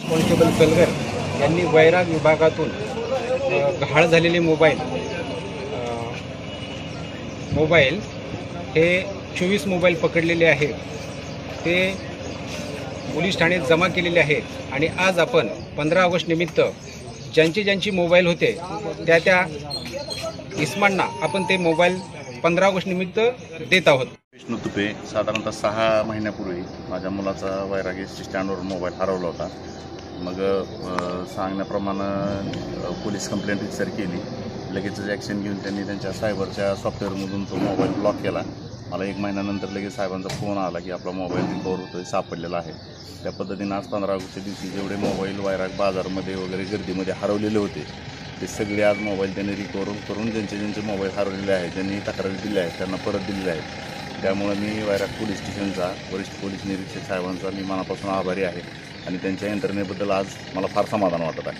Constable Salgar यांनी वैराग विभागातून गहाळ झालेले मोबाईल हे 24 मोबाईल पकडलेले आहेत, ते पोलीस ठाण्यात जमा केलेले आहेत। आणि आज आपण 15 ऑगस्ट निमित्त ज्यांचे मोबाईल होते त्या इस्मांना आपण ते मोबाईल 15 ऑगस्ट निमित्त देत आहोत। विष्णू तुपे, साधारणतः 6 महिन्यापूर्वी माझ्या मुलाचा वैराग एस टी स्टँडवर मोबाईल हरवला होता। मग सांगण्याप्रमाणे पोलीस कंप्लेंट रजिस्टर केली। लगेचच ॲक्शन घेऊन त्यांनी त्यांच्या सायबरच्या सॉफ्टवेअरमधून तो मोबाईल ब्लॉक केला। मला 1 महिन्यानंतर लगेच साहेबांचा फोन आला की आपला मोबाईल रिकवर होतोय, सापडलेला आहे। त्या पद्धतीनं आज 15 ऑगस्टच्या दिवशी जेवढे मोबाईल वैराग बाजारमध्ये वगैरे गर्दीमध्ये हरवलेले होते ते सगळे आज मोबाईल त्यांनी रिकवर करून ज्यांचे मोबाईल हरवलेले आहेत, ज्यांनी तक्रारी दिल्या आहेत त्यांना परत दिलेले आहेत। त्यामुळे मी वैराग पोलीस स्टेशनचा वरिष्ठ पोलीस निरीक्षक साहेबांचा मी मनापासून आभारी आहे आणि त्यांच्या यंत्रणेबद्दल आज मला फार समाधान वाटत आहे।